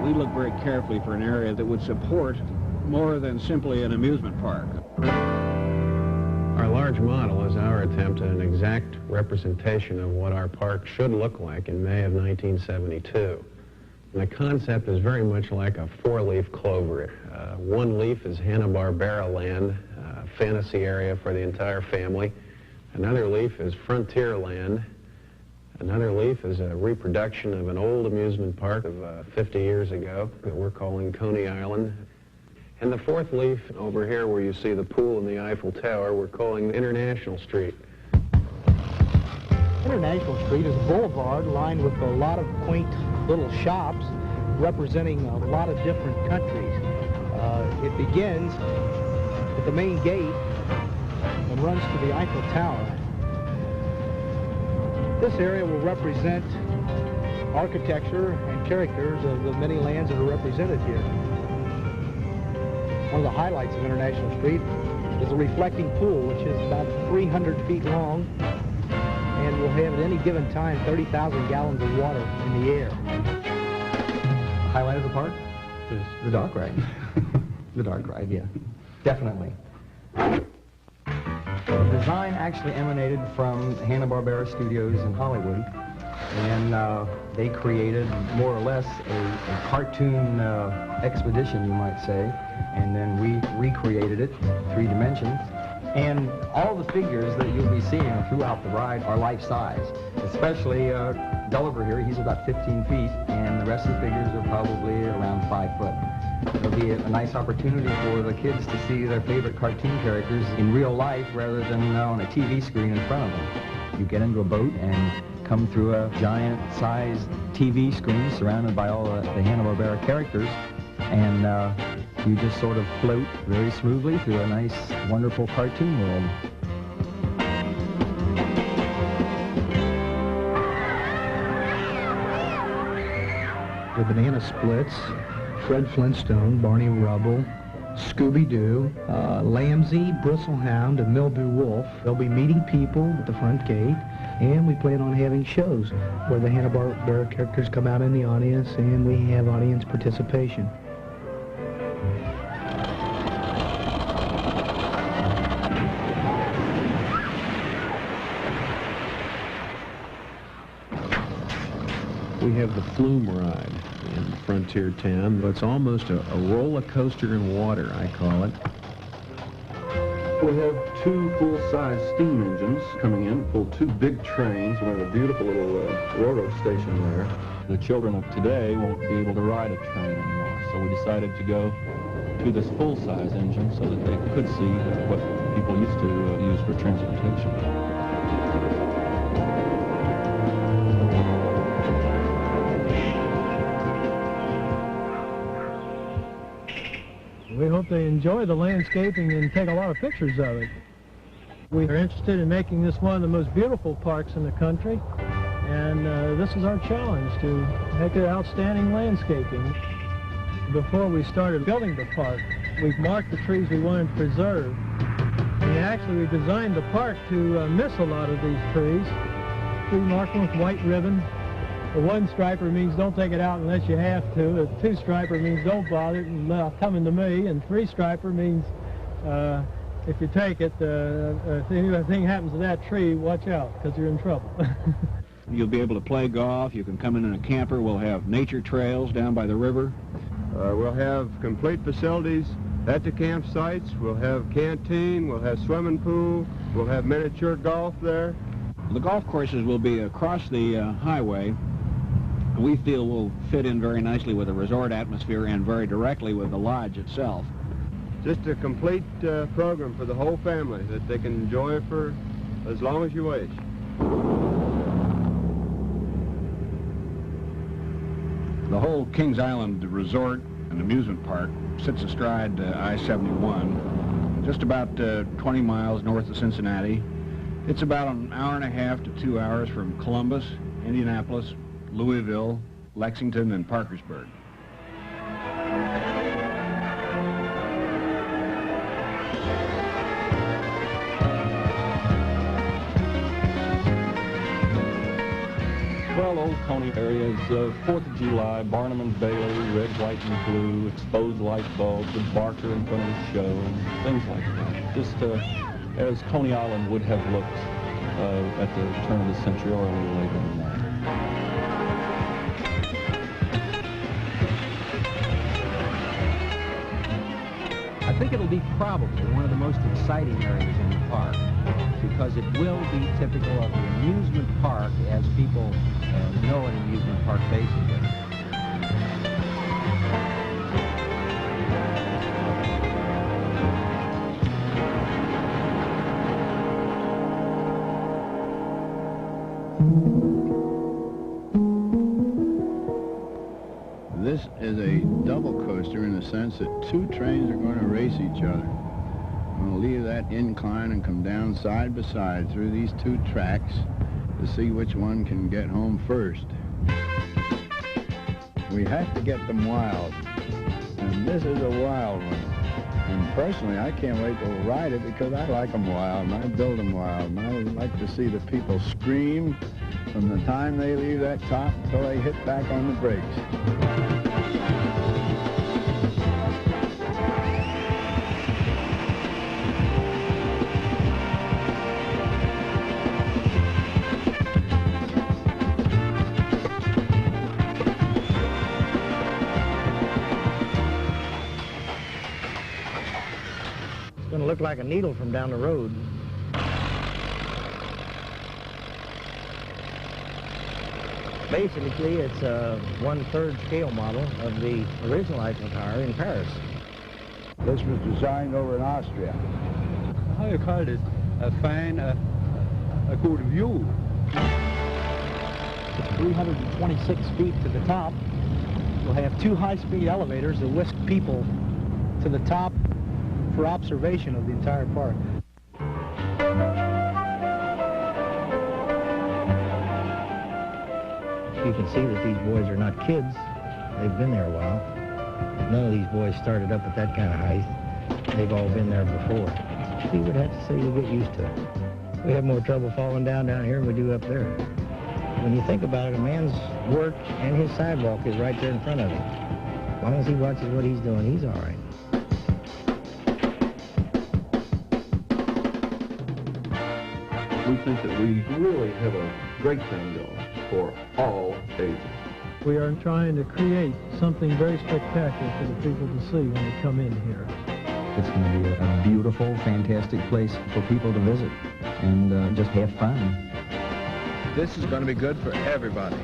We look very carefully for an area that would support more than simply an amusement park. Our large model is our attempt at an exact representation of what our park should look like in May of 1972. And the concept is very much like a four-leaf clover. One leaf is Hanna-Barbera land, fantasy area for the entire family. Another leaf is frontier land. Another leaf is a reproduction of an old amusement park of 50 years ago that we're calling Coney Island. And the fourth leaf over here where you see the pool and the Eiffel Tower, we're calling International Street. International Street is a boulevard lined with a lot of quaint little shops representing a lot of different countries. It begins at the main gate and runs to the Eiffel Tower. This area will represent architecture and characters of the many lands that are represented here. One of the highlights of International Street is the reflecting pool, which is about 300 feet long and will have at any given time 30,000 gallons of water in the air. The highlight of the park is the dark ride. The dark ride, yeah, definitely. The design actually emanated from Hanna-Barbera Studios in Hollywood, and they created more or less a cartoon expedition, you might say, and then we recreated it 3 dimensions. And all the figures that you'll be seeing throughout the ride are life-size, especially Gulliver here. He's about 15 feet, and the rest of the figures are probably around 5 foot. It'll be a nice opportunity for the kids to see their favorite cartoon characters in real life rather than on a TV screen in front of them. You get into a boat and come through a giant-sized TV screen surrounded by all the Hanna-Barbera characters, and you just sort of float very smoothly through a nice, wonderful cartoon world. The Banana Splits, Fred Flintstone, Barney Rubble, Scooby-Doo, Lamsey, Bristlehound, and Mildew Wolf. They'll be meeting people at the front gate, and we plan on having shows where the Hanna-Barbera characters come out in the audience, and we have audience participation. We have the Flume Ride in Frontier Town. It's almost a roller coaster in water, I call it. We have 2 full-size steam engines coming in, pull 2 big trains. We have a beautiful little railroad station there. The children of today won't be able to ride a train anymore, so we decided to go to this full-size engine so that they could see what people used to use for transportation. We hope they enjoy the landscaping and take a lot of pictures of it. We are interested in making this one of the most beautiful parks in the country, and this is our challenge, to make it outstanding landscaping. Before we started building the park, we've marked the trees we wanted to preserve. And actually, we designed the park to miss a lot of these trees. We marked them with white ribbon. The 1 striper means don't take it out unless you have to. The 2 striper means don't bother it and coming to me. And 3 striper means if you take it, if anything happens to that tree, watch out, because you're in trouble. You'll be able to play golf. You can come in a camper. We'll have nature trails down by the river. We'll have complete facilities at the campsites. We'll have canteen. We'll have swimming pool. We'll have miniature golf there. The golf courses will be across the highway. We feel will fit in very nicely with the resort atmosphere and very directly with the lodge itself. Just a complete program for the whole family that they can enjoy for as long as you wish. The whole Kings Island resort and amusement park sits astride I-71, just about 20 miles north of Cincinnati. It's about an hour and a half to 2 hours from Columbus, Indianapolis, Louisville, Lexington, and Parkersburg. Well, old Coney Areas, 4th of July, Barnum and Bailey, red, white, and blue, exposed light bulbs, the Barker in front of the show, things like that. Just as Coney Island would have looked at the turn of the century or a little later than that. I think it'll be probably one of the most exciting areas in the park because it will be typical of the amusement park as people know an amusement park basically. This is a double coaster in the sense that two trains are going to race each other. I'm going to leave that incline and come down side by side through these two tracks to see which one can get home first. We have to get them wild, and this is a wild one. And personally, I can't wait to ride it because I like them wild, and I build them wild, and I like to see the people scream from the time they leave that top until they hit back on the brakes. It's going to look like a needle from down the road. Basically, it's a 1/3 scale model of the original Eiffel Tower in Paris. This was designed over in Austria. How you call it? A fine, a good view. 326 feet to the top. We'll have two high-speed elevators that whisk people to the top for observation of the entire park. You can see that these boys are not kids. They've been there a while. None of these boys started up at that kind of height. They've all been there before. We would have to say we get used to it. We have more trouble falling down here than we do up there. When you think about it, a man's work and his sidewalk is right there in front of him. As long as he watches what he's doing, he's all right. We think that we really have a great thing going for all ages. We are trying to create something very spectacular for the people to see when they come in here. It's going to be a beautiful, fantastic place for people to visit and just have fun. This is going to be good for everybody.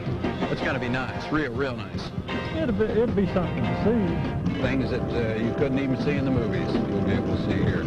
It's going to be nice, real nice. It'll be something to see. Things that you couldn't even see in the movies, you'll be able to see here.